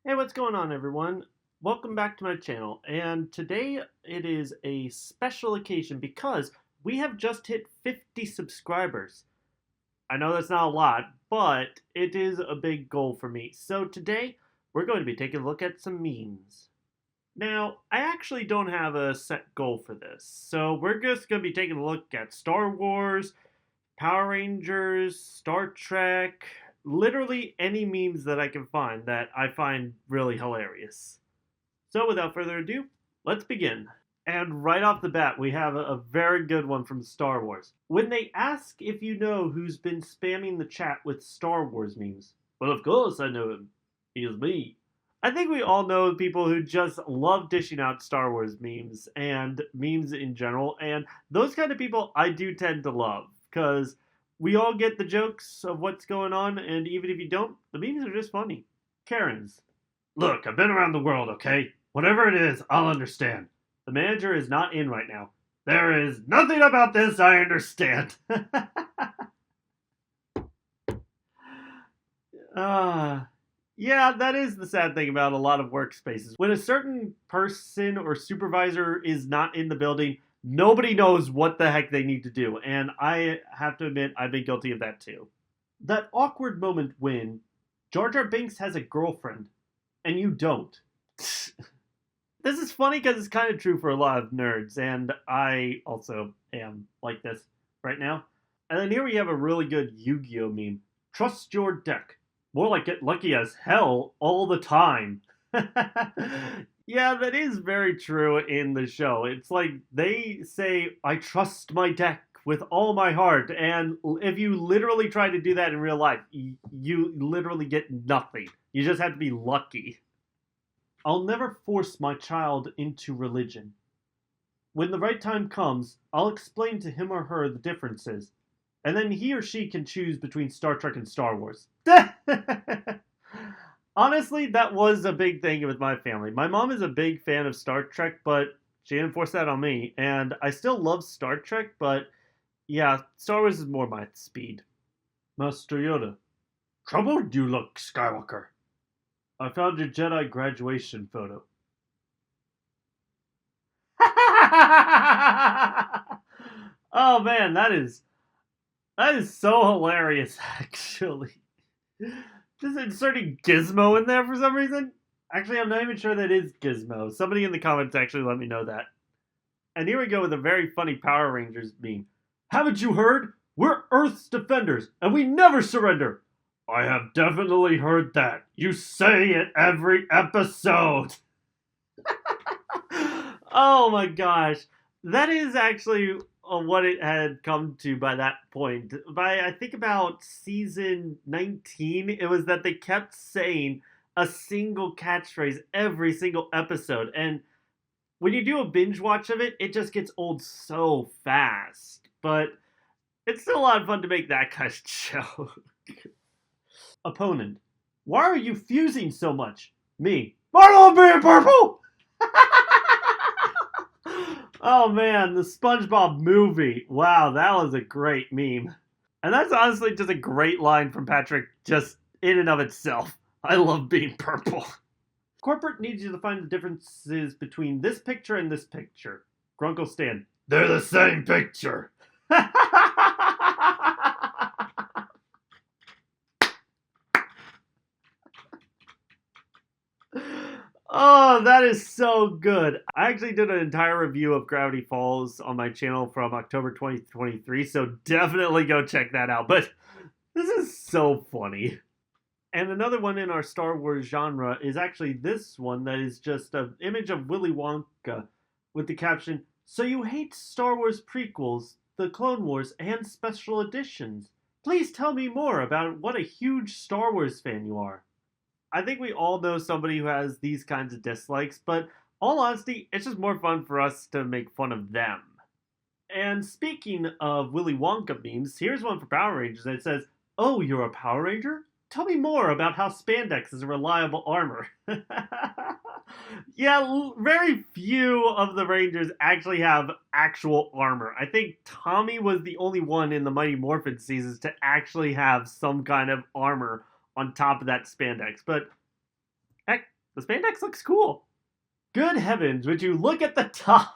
Hey, what's going on, everyone? Welcome back to my channel. And today it is a special occasion because we have just hit 50 subscribers. I know that's not a lot, but it is a big goal for me. So today we're going to be taking a look at some memes. Now, I actually don't have a set goal for this. So we're just going to be taking a look at Star Wars, Power Rangers, Star Trek, literally any memes that I can find that I find really hilarious. So without further ado, let's begin. And right off the bat, we have a very good one from Star Wars. When they ask if you know who's been spamming the chat with Star Wars memes, well, of course I know him. He is me. I think we all know people who just love dishing out Star Wars memes and memes in general, and those kind of people I do tend to love because we all get the jokes of what's going on, and even if you don't, the memes are just funny. Karens. Look, I've been around the world, okay? Whatever it is, I'll understand. The manager is not in right now. There is nothing about this I understand. Ah. Yeah, that is the sad thing about a lot of workspaces. When a certain person or supervisor is not in the building, nobody knows what the heck they need to do. And I have to admit, I've been guilty of that too. That awkward moment when Jar Jar Binks has a girlfriend and you don't. This is funny because it's kind of true for a lot of nerds, and I also am like this right now. And then here we have a really good Yu-Gi-Oh meme. Trust your deck. More like get lucky as hell all the time. Yeah, that is very true in the show. It's like they say, I trust my deck with all my heart. And if you literally try to do that in real life, you literally get nothing. You just have to be lucky. I'll never force my child into religion. When the right time comes, I'll explain to him or her the differences, and then he or she can choose between Star Trek and Star Wars. Honestly, that was a big thing with my family. My mom is a big fan of Star Trek, but she didn't force that on me. And I still love Star Trek, but yeah, Star Wars is more my speed. Master Yoda. Troubled you look, Skywalker. I found your Jedi graduation photo. Oh man, that is so hilarious actually. Just inserting Gizmo in there for some reason. Actually, I'm not even sure that is Gizmo. Somebody in the comments actually let me know that. And here we go with a very funny Power Rangers meme. Haven't you heard? We're Earth's defenders, and we never surrender. I have definitely heard that. You say it every episode. Oh my gosh. That is actually what it had come to by that point. By I think about season 19, it was that they kept saying a single catchphrase every single episode. And when you do a binge watch of it, it just gets old so fast. But it's still a lot of fun to make that kind of show. Opponent. Why are you fusing so much? Me. I love being purple! Oh man, the SpongeBob movie. Wow, that was a great meme. And that's honestly just a great line from Patrick, just in and of itself. I love being purple. Corporate needs you to find the differences between this picture and this picture. Grunkle Stan. They're the same picture. Oh, that is so good. I actually did an entire review of Gravity Falls on my channel from October 2023, so definitely go check that out. But this is so funny. And another one in our Star Wars genre is actually this one that is just an image of Willy Wonka with the caption, So you hate Star Wars prequels, the Clone Wars, and special editions. Please tell me more about what a huge Star Wars fan you are. I think we all know somebody who has these kinds of dislikes, but all honesty, it's just more fun for us to make fun of them. And speaking of Willy Wonka memes, here's one for Power Rangers that says, Oh, you're a Power Ranger? Tell me more about how spandex is a reliable armor. Yeah, very few of the Rangers actually have actual armor. I think Tommy was the only one in the Mighty Morphin seasons to actually have some kind of armor on top of that spandex. But heck, The spandex looks cool. Good heavens, would you look at the tie?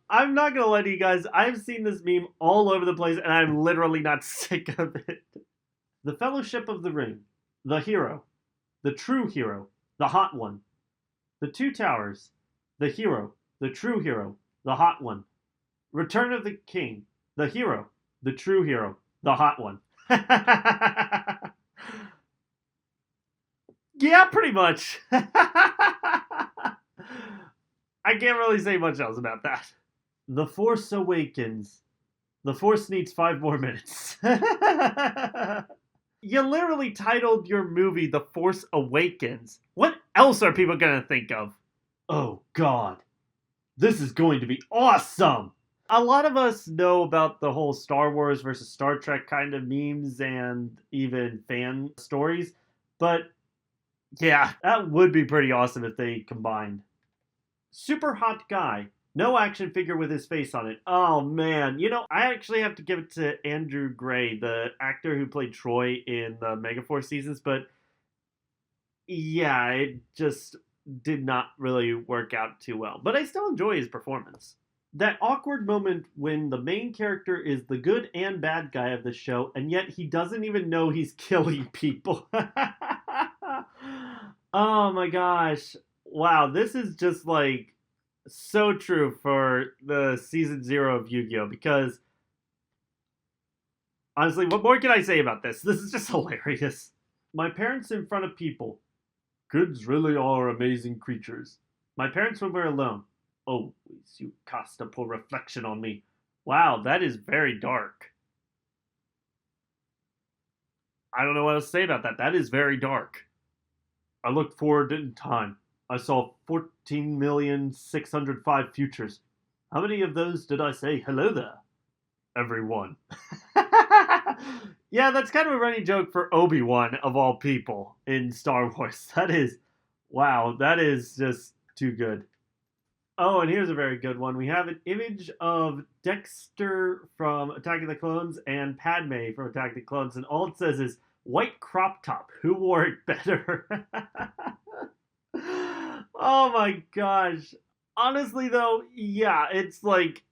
I'm not gonna lie to you guys. I've seen this meme all over the place, and I'm literally not sick of it. The Fellowship of the Ring, the hero, the true hero, the hot one, the Two Towers, the hero, the true hero, the hot one, Return of the King, the hero, the true hero, the hot one. Yeah, pretty much. I can't really say much else about that. The Force Awakens. The Force needs 5 more minutes. You literally titled your movie The Force Awakens. What else are people gonna think of? Oh god. This is going to be awesome! A lot of us know about the whole Star Wars versus Star Trek kind of memes and even fan stories, but yeah, that would be pretty awesome if they combined. Super hot guy. No action figure with his face on it. Oh man, I actually have to give it to Andrew Gray, the actor who played Troy in the Megaforce seasons, but yeah, it just did not really work out too well. But I still enjoy his performance. That awkward moment when the main character is the good and bad guy of the show, and yet he doesn't even know he's killing people. Oh my gosh. Wow, this is just like so true for the season 0 of Yu-Gi-Oh! Because honestly, what more can I say about this? This is just hilarious. My parents in front of people. Kids really are amazing creatures. My parents when we're alone. Always you cast a poor reflection on me. Wow, that is very dark. I don't know what else to say about that. That is very dark. I looked forward in time. I saw 14,605 futures. How many of those did I say hello there? Everyone. Yeah, that's kind of a running joke for Obi-Wan, of all people, in Star Wars. That is, wow, that is just too good. Oh, and here's a very good one. We have an image of Dexter from Attack of the Clones and Padme from Attack of the Clones, and all it says is, white crop top. Who wore it better? Oh my gosh. Honestly, though, yeah, it's like,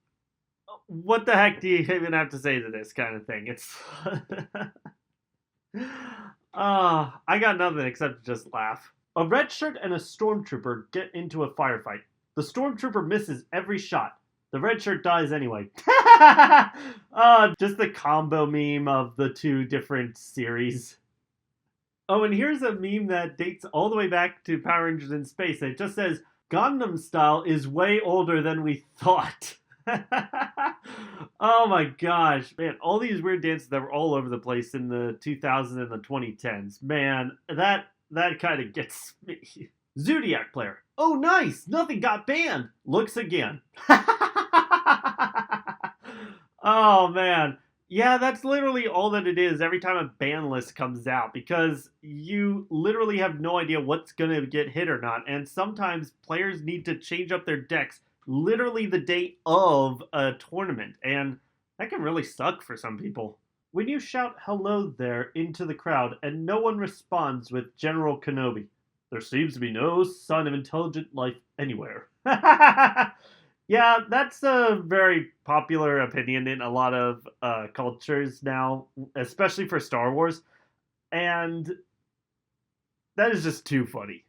what the heck do you even have to say to this kind of thing? It's... I got nothing except to just laugh. A red shirt and a stormtrooper get into a firefight. The stormtrooper misses every shot. The red shirt dies anyway. Just the combo meme of the two different series. Oh, and here's a meme that dates all the way back to Power Rangers in Space. It just says, Gangnam Style is way older than we thought. Oh my gosh. Man, all these weird dances that were all over the place in the 2000s and the 2010s. Man, that kind of gets me. Zodiac player. Oh, nice. Nothing got banned. Looks again. Oh, man. Yeah, that's literally all that it is every time a ban list comes out, because you literally have no idea what's going to get hit or not. And sometimes players need to change up their decks literally the day of a tournament. And that can really suck for some people. When you shout hello there into the crowd and no one responds with General Kenobi, there seems to be no sign of intelligent life anywhere. Yeah, that's a very popular opinion in a lot of cultures now, especially for Star Wars. And that is just too funny.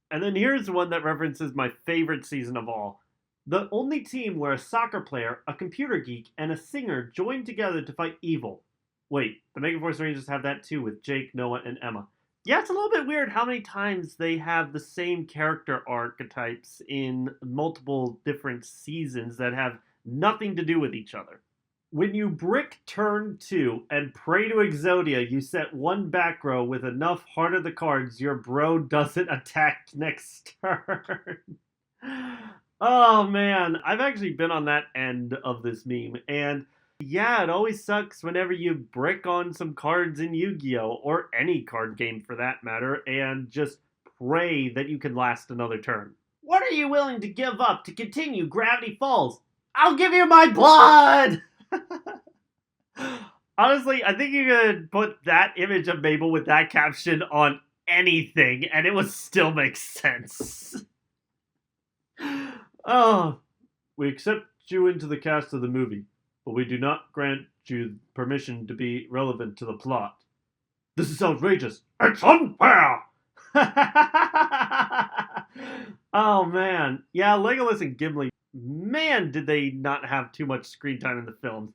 And then here's one that references my favorite season of all. The only team where a soccer player, a computer geek, and a singer joined together to fight evil. Wait, the Megaforce Rangers have that too with Jake, Noah, and Emma. Yeah, it's a little bit weird how many times they have the same character archetypes in multiple different seasons that have nothing to do with each other. When you brick turn 2 and pray to Exodia, you set one back row with enough Heart of the Cards your bro doesn't attack next turn. Oh man, I've actually been on that end of this meme, and yeah, it always sucks whenever you brick on some cards in Yu-Gi-Oh! Or any card game for that matter, and just pray that you can last another turn. What are you willing to give up to continue Gravity Falls? I'll give you my blood! Honestly, I think you could put that image of Mabel with that caption on anything and it would still make sense. Oh, we accept you into the cast of the movie, but we do not grant you permission to be relevant to the plot. This is outrageous. It's unfair! Oh man. Yeah, Legolas and Gimli, man, did they not have too much screen time in the films.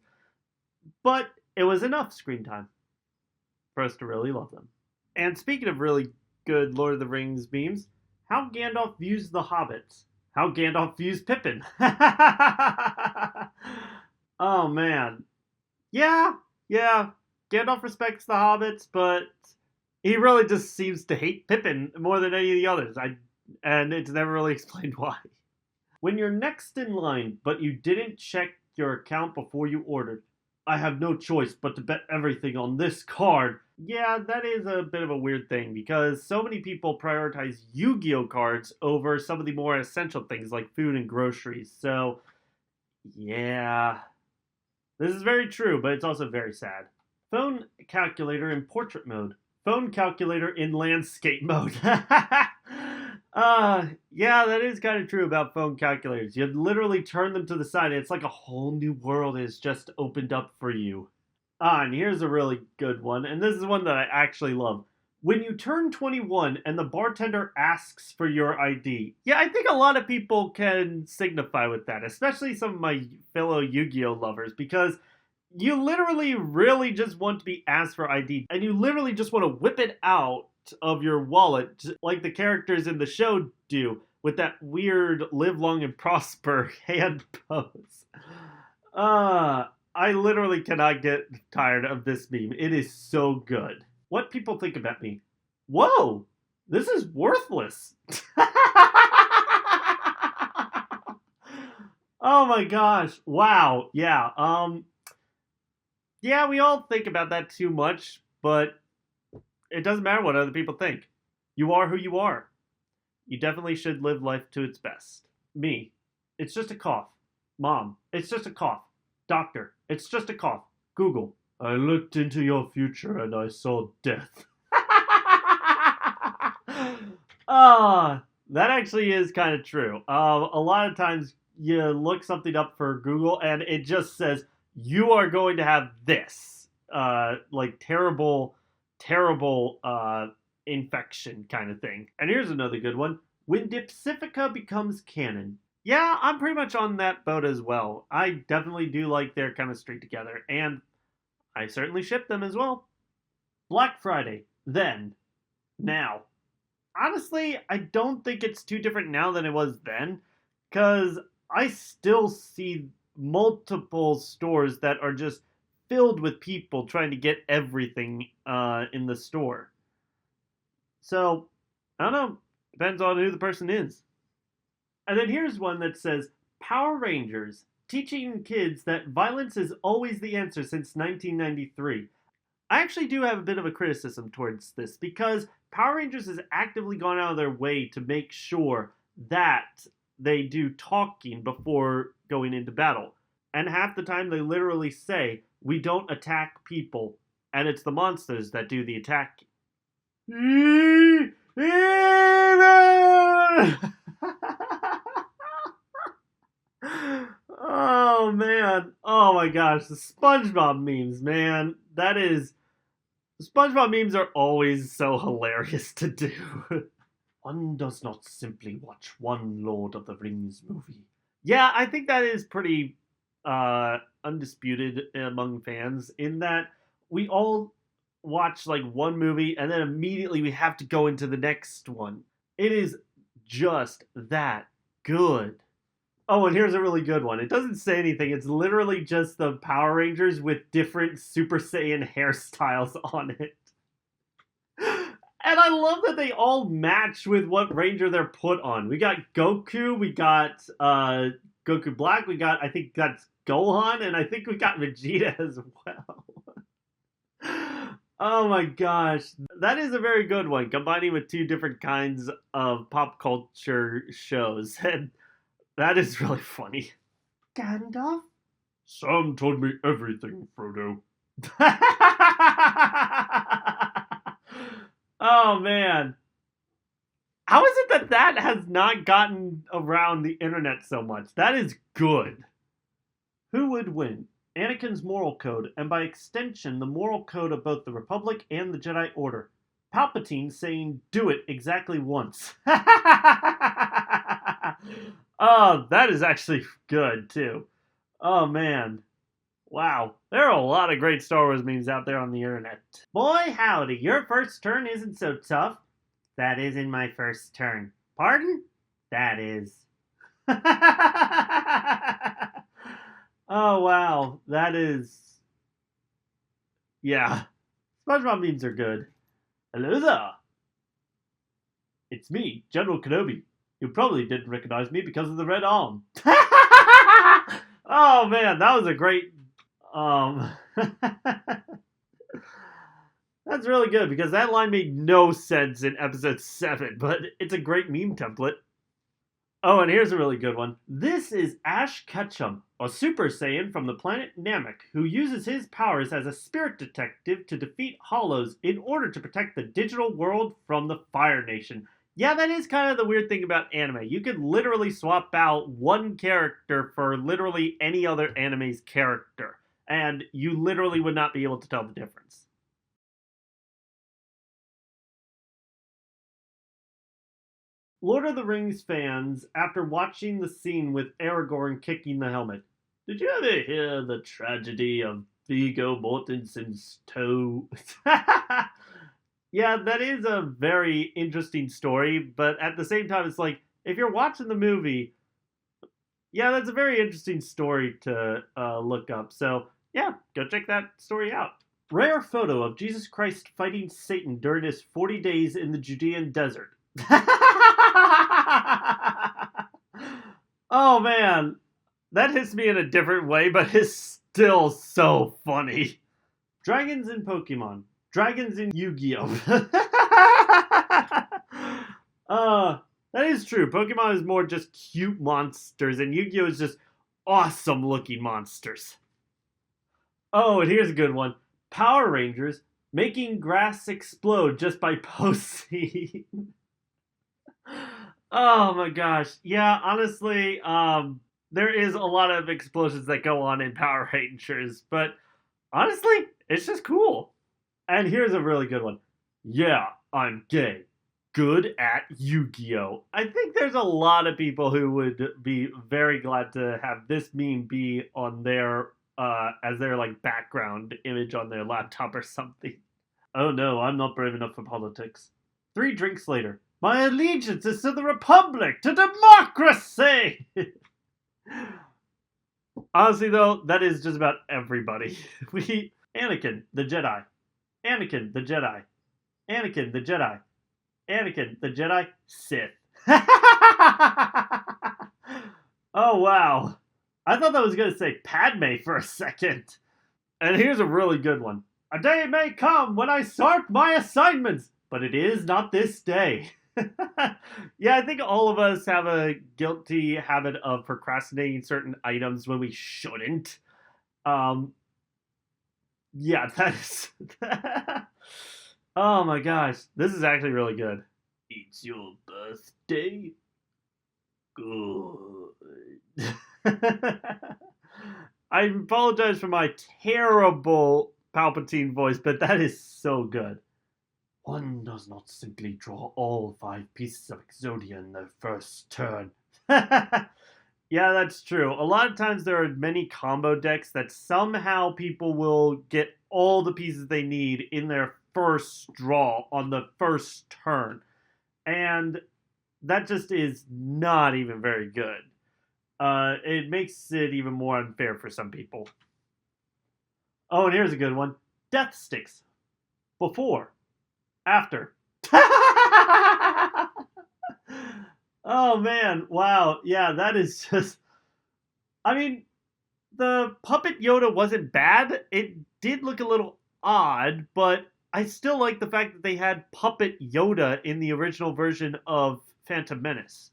But it was enough screen time for us to really love them. And speaking of really good Lord of the Rings memes, how Gandalf views the hobbits. How Gandalf views Pippin. Oh man. Yeah, yeah. Gandalf respects the hobbits, but he really just seems to hate Pippin more than any of the others. And it's never really explained why. When you're next in line, but you didn't check your account before you ordered, I have no choice but to bet everything on this card. Yeah, that is a bit of a weird thing because so many people prioritize Yu-Gi-Oh cards over some of the more essential things like food and groceries. So, yeah, this is very true, but it's also very sad. Phone calculator in portrait mode. Phone calculator in landscape mode. Yeah, that is kind of true about phone calculators. You literally turn them to the side, and it's like a whole new world has just opened up for you. And here's a really good one, and this is one that I actually love. When you turn 21 and the bartender asks for your ID. Yeah, I think a lot of people can signify with that, especially some of my fellow Yu-Gi-Oh lovers, because you literally really just want to be asked for ID, and you literally just want to whip it out of your wallet like the characters in the show do with that weird live long and prosper hand pose. I literally cannot get tired of this meme. It is so good. What people think about me. Whoa, this is worthless. Oh my gosh. Wow. Yeah. Yeah, we all think about that too much, but it doesn't matter what other people think. You are who you are. You definitely should live life to its best. Me, it's just a cough. Mom, it's just a cough. Doctor, it's just a cough. Google, I looked into your future and I saw death. That actually is kind of true. A lot of times you look something up for Google and it just says, you are going to have this. Like terrible infection kind of thing. And here's another good one. When Dipsifica becomes canon. Yeah, I'm pretty much on that boat as well. I definitely do like their chemistry together, and I certainly ship them as well. Black Friday, then, now. Honestly, I don't think it's too different now than it was then, because I still see multiple stores that are just filled with people trying to get everything in the store. So, I don't know. Depends on who the person is. And then here's one that says Power Rangers teaching kids that violence is always the answer since 1993. I actually do have a bit of a criticism towards this because Power Rangers has actively gone out of their way to make sure that they do talking before going into battle. And half the time they literally say, we don't attack people, and it's the monsters that do the attacking. Oh man. Oh my gosh. The SpongeBob memes, man. That is. SpongeBob memes are always so hilarious to do. One does not simply watch one Lord of the Rings movie. Yeah, I think that is pretty undisputed among fans in that we all watch like one movie and then immediately we have to go into the next one. It is just that good. Oh, and here's a really good one. It doesn't say anything. It's literally just the Power Rangers with different Super Saiyan hairstyles on it. And I love that they all match with what Ranger they're put on. We got Goku, we got Goku Black, we got, I think that's Gohan, and I think we got Vegeta as well. Oh my gosh. That is a very good one, combining with two different kinds of pop culture shows. And that is really funny. Gandalf? Sam told me everything, Frodo. Oh man. How is it that that has not gotten around the internet so much? That is good. Who would win? Anakin's moral code, and by extension, the moral code of both the Republic and the Jedi Order. Palpatine saying, do it exactly once. Oh, that is actually good, too. Oh, man. Wow. There are a lot of great Star Wars memes out there on the internet. Boy, howdy, your first turn isn't so tough. That isn't my first turn. Pardon? That is. Oh, wow. That is. Yeah. SpongeBob memes are good. Hello there. It's me, General Kenobi. You probably didn't recognize me because of the red arm. Oh, man. That was a great. That's really good because that line made no sense in episode 7, but it's a great meme template. Oh, and here's a really good one. This is Ash Ketchum, a Super Saiyan from the planet Namek, who uses his powers as a spirit detective to defeat Hollows in order to protect the digital world from the Fire Nation. Yeah, that is kind of the weird thing about anime. You could literally swap out one character for literally any other anime's character, and you literally would not be able to tell the difference. Lord of the Rings fans, after watching the scene with Aragorn kicking the helmet, did you ever hear the tragedy of Viggo Mortensen's toe? Yeah, that is a very interesting story, but at the same time, it's like, if you're watching the movie, yeah, that's a very interesting story to look up. So, yeah, go check that story out. Rare photo of Jesus Christ fighting Satan during his 40 days in the Judean desert. Oh man, that hits me in a different way, but it's still so funny. Dragons in Pokemon. Dragons in Yu-Gi-Oh! That is true. Pokemon is more just cute monsters, and Yu-Gi-Oh! Is just awesome looking monsters. Oh, and here's a good one. Power Rangers making grass explode just by posing. Oh my gosh. Yeah, honestly, there is a lot of explosions that go on in Power Rangers, but honestly, it's just cool. And here's a really good one. Yeah, I'm gay. Good at Yu-Gi-Oh! I think there's a lot of people who would be very glad to have this meme be on their as their like background image on their laptop or something. Oh no, I'm not brave enough for politics. 3 drinks later. My allegiance is to the Republic, to democracy! Honestly, though, that is just about everybody. Anakin, the Jedi. Anakin, the Jedi. Anakin, the Jedi. Anakin, the Jedi. Sith. Oh, wow. I thought that was going to say Padme for a second. And here's a really good one. A day may come when I start my assignments, but it is not this day. Yeah, I think all of us have a guilty habit of procrastinating certain items when we shouldn't. Um, yeah, that is. Oh my gosh, this is actually really good. It's your birthday? Good. I apologize for my terrible Palpatine voice, but that is so good. One does not simply draw all 5 pieces of Exodia in their first turn. Yeah, that's true. A lot of times there are many combo decks that somehow people will get all the pieces they need in their first draw on the first turn. And that just is not even very good. It makes it even more unfair for some people. Oh, and here's a good one. Death sticks. Before. After. Oh man, wow. Yeah, that is just I mean, the puppet Yoda wasn't bad. It did look a little odd, but I still like the fact that they had puppet Yoda in the original version of Phantom Menace.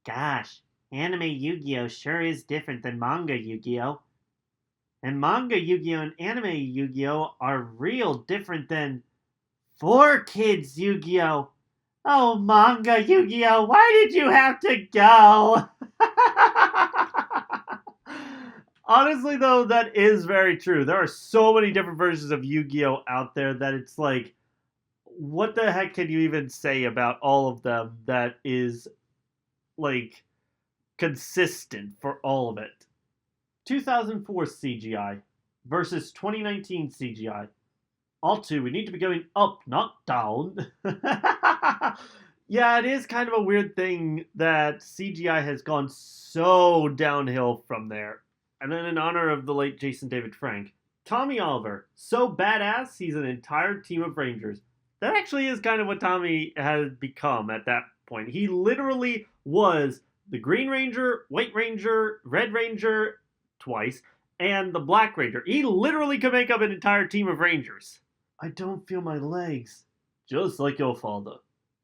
Gosh, anime Yu-Gi-Oh sure is different than manga Yu-Gi-Oh. And manga Yu-Gi-Oh! And anime Yu-Gi-Oh! Are real different than for kids Yu-Gi-Oh! Oh, manga Yu-Gi-Oh! Why did you have to go? Honestly, though, that is very true. There are so many different versions of Yu-Gi-Oh! Out there that it's like, what the heck can you even say about all of them that is, like, consistent for all of it? 2004 CGI versus 2019 CGI. All two, we need to be going up, not down. Yeah, it is kind of a weird thing that CGI has gone so downhill from there. And then, in honor of the late Jason David Frank, Tommy Oliver, so badass, he's an entire team of Rangers. That actually is kind of what Tommy has become at that point. He literally was the Green Ranger, White Ranger, Red Ranger twice, and the Black Ranger. He literally could make up an entire team of Rangers. I don't feel my legs. Just like your father.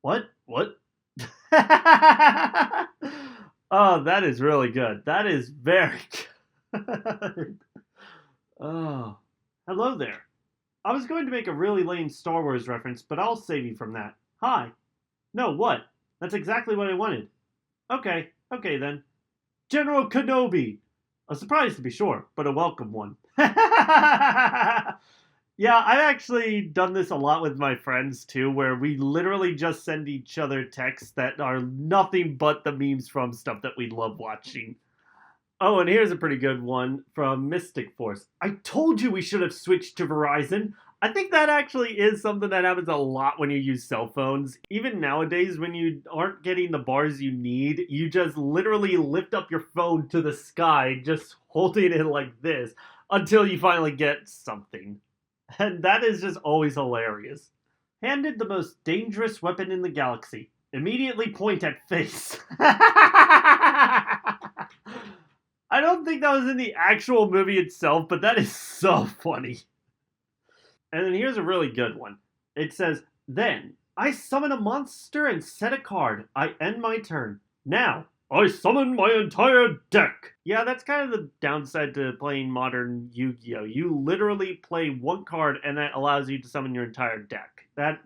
What? What? Oh, that is really good. That is very good. Oh. Hello there. I was going to make a really lame Star Wars reference, but I'll save you from that. Hi. No, what? That's exactly what I wanted. Okay, okay then. General Kenobi! A surprise to be sure, but a welcome one. Yeah, I've actually done this a lot with my friends too, where we literally just send each other texts that are nothing but the memes from stuff that we love watching. Oh, and here's a pretty good one from Mystic Force. I told you we should have switched to Verizon. I think that actually is something that happens a lot when you use cell phones. Even nowadays, when you aren't getting the bars you need, you just literally lift up your phone to the sky, just holding it like this, until you finally get something. And that is just always hilarious. Handed the most dangerous weapon in the galaxy. Immediately point at face. I don't think that was in the actual movie itself, but that is so funny. And then here's a really good one. It says, then, I summon a monster and set a card. I end my turn. Now, I summon my entire deck. Yeah, that's kind of the downside to playing modern Yu-Gi-Oh! You literally play one card and that allows you to summon your entire deck. That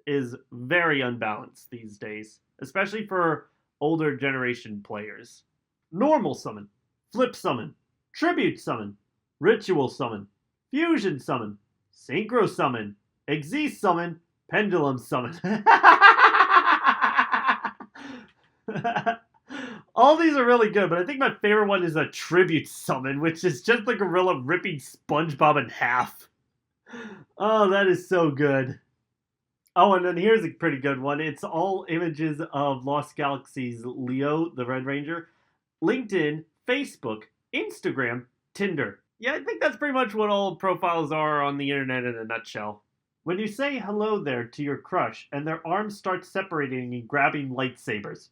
is very unbalanced these days, especially for older generation players. Normal summon, flip summon, tribute summon, ritual summon, fusion summon, synchro summon, exist summon, pendulum summon. All these are really good, but I think my favorite one is a tribute summon, which is just the gorilla ripping SpongeBob in half. Oh, that is so good. Oh, and then here's a pretty good one. It's all images of Lost Galaxy's Leo, the Red Ranger, LinkedIn, Facebook, Instagram, Tinder. Yeah, I think that's pretty much what all profiles are on the internet in a nutshell. When you say hello there to your crush and their arms start separating and grabbing lightsabers.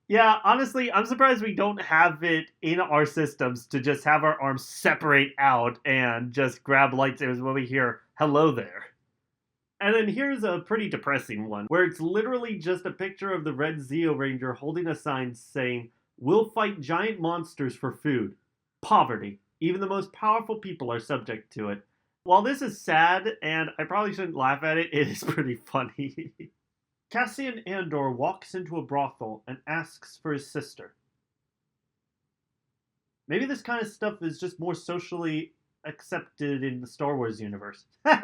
Yeah, honestly, I'm surprised we don't have it in our systems to just have our arms separate out and just grab lightsabers when we hear hello there. And then here's a pretty depressing one, where it's literally just a picture of the Red Zeo Ranger holding a sign saying, we'll fight giant monsters for food. Poverty. Even the most powerful people are subject to it. While this is sad, and I probably shouldn't laugh at it, it is pretty funny. Cassian Andor walks into a brothel and asks for his sister. Maybe this kind of stuff is just more socially accepted in the Star Wars universe. Yeah,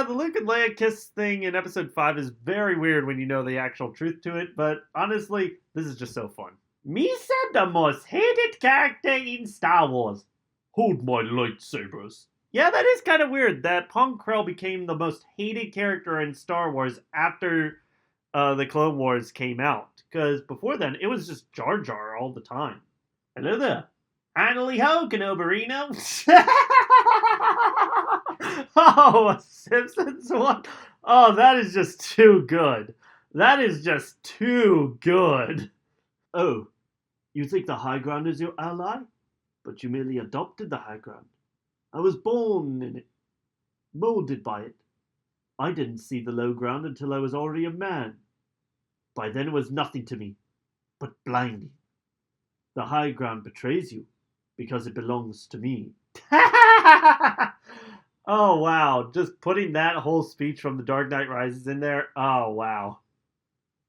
the Luke and Leia kiss thing in episode 5 is very weird when you know the actual truth to it, but honestly, this is just so fun. Misa, the most hated character in Star Wars. Hold my lightsabers. Yeah, that is kind of weird that Pong Krell became the most hated character in Star Wars after the Clone Wars came out. Because before then, it was just Jar Jar all the time. Hello there. Finally ho, Kenobarino. Oh, a Simpsons one? Oh, that is just too good. That is just too good. Oh, you think the high ground is your ally? But you merely adopted the high ground. I was born in it, molded by it. I didn't see the low ground until I was already a man. By then it was nothing to me, but blinding. The high ground betrays you because it belongs to me. Oh, wow. Just putting that whole speech from The Dark Knight Rises in there. Oh, wow.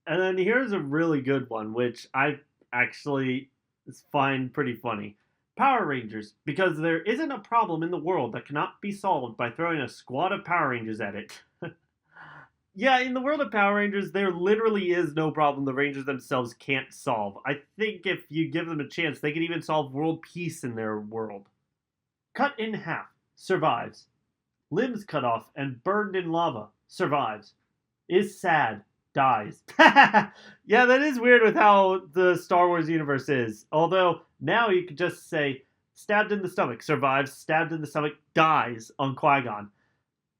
And then here's a really good one, which I actually find pretty funny. Power Rangers, because there isn't a problem in the world that cannot be solved by throwing a squad of Power Rangers at it. Yeah, in the world of Power Rangers, there literally is no problem the Rangers themselves can't solve. I think if you give them a chance, they could even solve world peace in their world. Cut in half, survives. Limbs cut off and burned in lava, survives. Is sad, dies. Yeah, that is weird with how the Star Wars universe is. Although, now you could just say, stabbed in the stomach, survives, stabbed in the stomach, dies on Qui-Gon.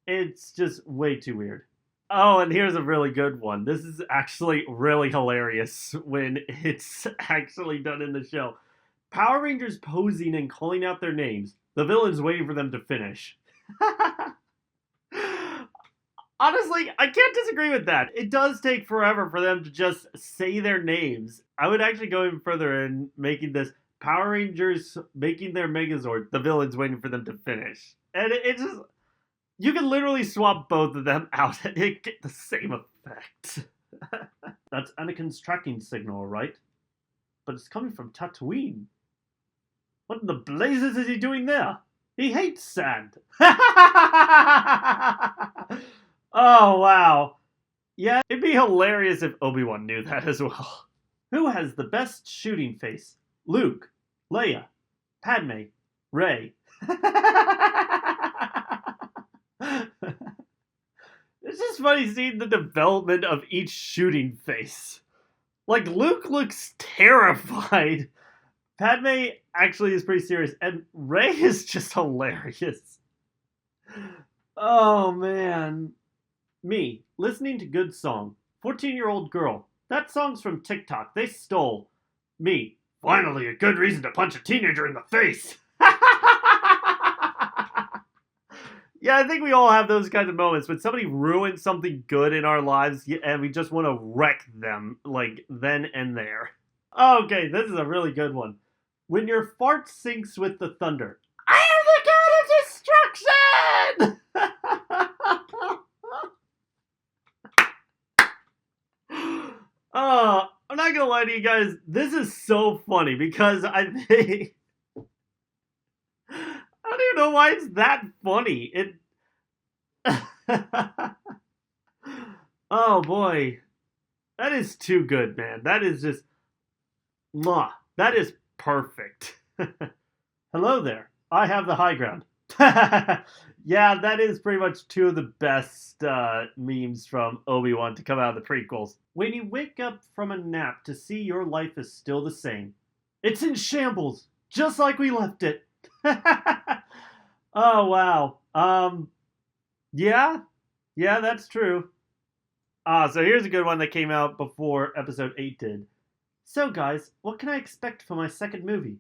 It's just way too weird. Oh, and here's a really good one. This is actually really hilarious when it's actually done in the show. Power Rangers posing and calling out their names. The villain's waiting for them to finish. Honestly, I can't disagree with that. It does take forever for them to just say their names. I would actually go even further in making this Power Rangers making their Megazord. The villain's waiting for them to finish. And it just... You can literally swap both of them out and it get the same effect. That's Anakin's tracking signal, right? But it's coming from Tatooine. What in the blazes is he doing there? He hates sand. Oh, wow. Yeah, it'd be hilarious if Obi-Wan knew that as well. Who has the best shooting face? Luke, Leia, Padme, Rey. It's just funny seeing the development of each shooting face. Like, Luke looks terrified. Padme actually is pretty serious. And Rey is just hilarious. Oh, man. Me, listening to good song. 14-year-old girl. That song's from TikTok. They stole. Me, finally a good reason to punch a teenager in the face. Yeah, I think we all have those kinds of moments when somebody ruins something good in our lives and we just want to wreck them, like, then and there. Okay, this is a really good one. When your fart syncs with the thunder. I am the god of destruction! I'm not gonna lie to you guys, this is so funny because I think... I don't even know why it's that funny. Oh boy. That is too good, man. That is just... Mwah. That is perfect. Hello there. I have the high ground. Yeah, that is pretty much two of the best memes from Obi-Wan to come out of the prequels. When you wake up from a nap to see your life is still the same. It's in shambles, just like we left it. Oh, wow. Yeah, that's true. So here's a good one that came out before episode 8 did. So guys, what can I expect for my second movie?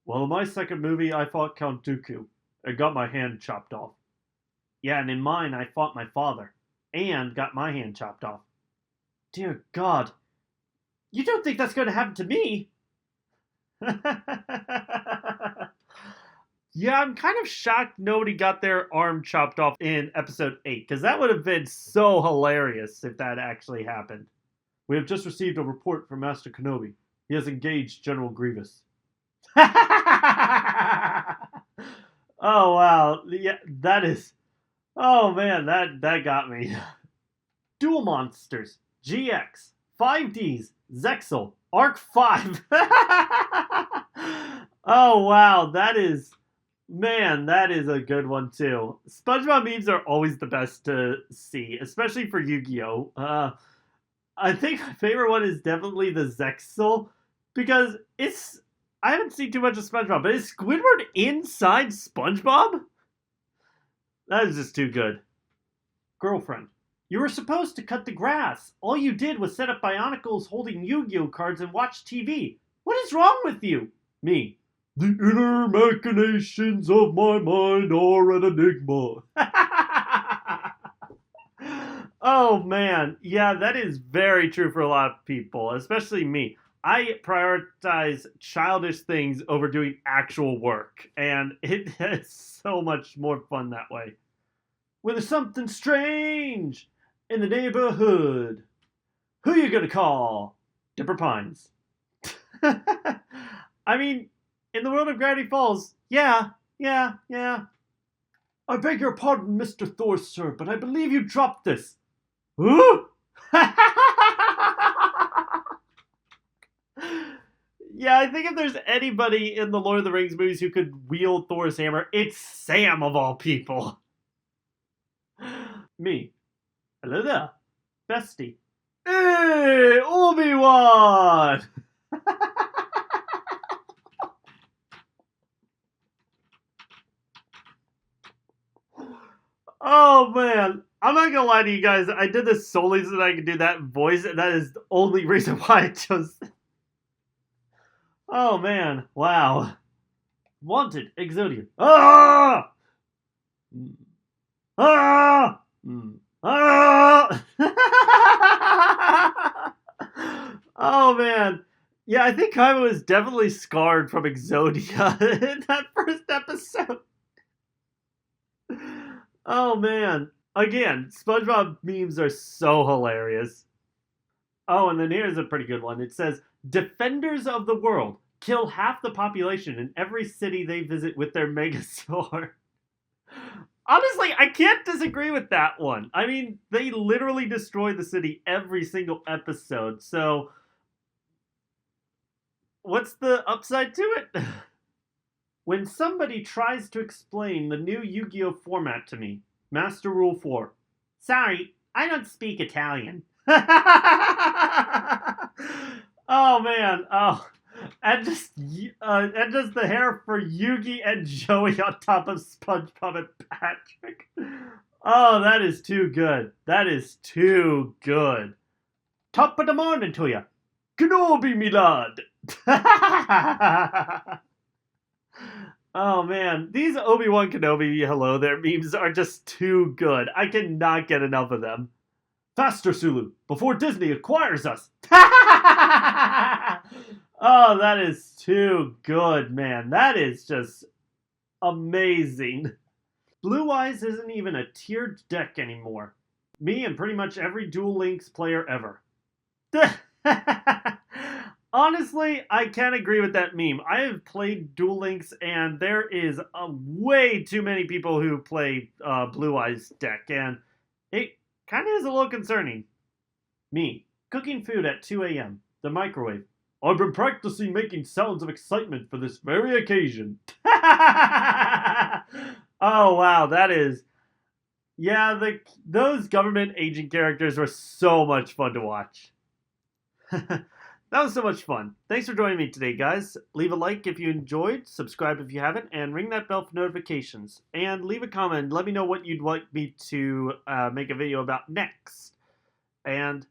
Well, in my second movie, I fought Count Dooku and got my hand chopped off. Yeah, and in mine, I fought my father and got my hand chopped off. Dear God, you don't think that's going to happen to me? Yeah, I'm kind of shocked nobody got their arm chopped off in episode 8, because that would have been so hilarious if that actually happened. We have just received a report from Master Kenobi. He has engaged General Grievous. Oh, wow. Yeah, that is... Oh, man, that got me. Dual Monsters, GX, 5Ds, Zexal, Arc 5. Oh, wow, that is... Man, that is a good one, too. SpongeBob memes are always the best to see, especially for Yu-Gi-Oh! I think my favorite one is definitely the Zexal, because it's... I haven't seen too much of SpongeBob, but is Squidward inside SpongeBob? That is just too good. Girlfriend. You were supposed to cut the grass. All you did was set up Bionicles holding Yu-Gi-Oh! Cards and watch TV. What is wrong with you? Me. The inner machinations of my mind are an enigma. Oh, man. Yeah, that is very true for a lot of people, especially me. I prioritize childish things over doing actual work, and it is so much more fun that way. When there's something strange in the neighborhood, who you gonna call? Dipper Pines. I mean, in the world of Gravity Falls, yeah. I beg your pardon, Mr. Thor, sir, but I believe you dropped this. Ooh! Yeah, I think if there's anybody in the Lord of the Rings movies who could wield Thor's hammer, it's Sam of all people. Me. Hello there, bestie. Hey, Obi-Wan! Oh man, I'm not gonna lie to you guys. I did this solely so that I could do that voice, and that is the only reason why I chose. Oh man, wow. Wanted, Exodian. Ah! Ah! Ah! Oh man. Yeah, I think Kaiba was definitely scarred from Exodia in that first episode. Oh man. Again, SpongeBob memes are so hilarious. Oh, and then here's a pretty good one. It says, Defenders of the world kill half the population in every city they visit with their Megazord. Honestly, I can't disagree with that one. I mean, they literally destroy the city every single episode, so what's the upside to it? When somebody tries to explain the new Yu-Gi-Oh format to me, Master Rule 4. Sorry, I don't speak Italian. Oh man, oh. And just the hair for Yugi and Joey on top of SpongeBob and Patrick. Oh, that is too good. That is too good. Top of the morning to you. Kenobi, me lad. Oh man, these Obi-Wan Kenobi hello there memes are just too good. I cannot get enough of them. Faster, Sulu, before Disney acquires us. Oh, that is too good, man. That is just amazing. Blue Eyes isn't even a tiered deck anymore. Me and pretty much every Duel Links player ever. Honestly, I can't agree with that meme. I have played Duel Links, and there is way too many people who play Blue Eyes deck, and it kind of is a little concerning. Me, cooking food at 2 a.m., the microwave. I've been practicing making sounds of excitement for this very occasion. Oh, wow, that is... Yeah, those government agent characters were so much fun to watch. That was so much fun. Thanks for joining me today, guys. Leave a like if you enjoyed, subscribe if you haven't, and ring that bell for notifications. And leave a comment. Let me know what you'd like me to make a video about next. And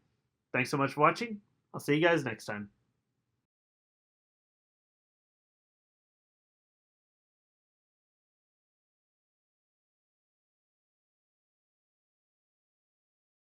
thanks so much for watching. I'll see you guys next time.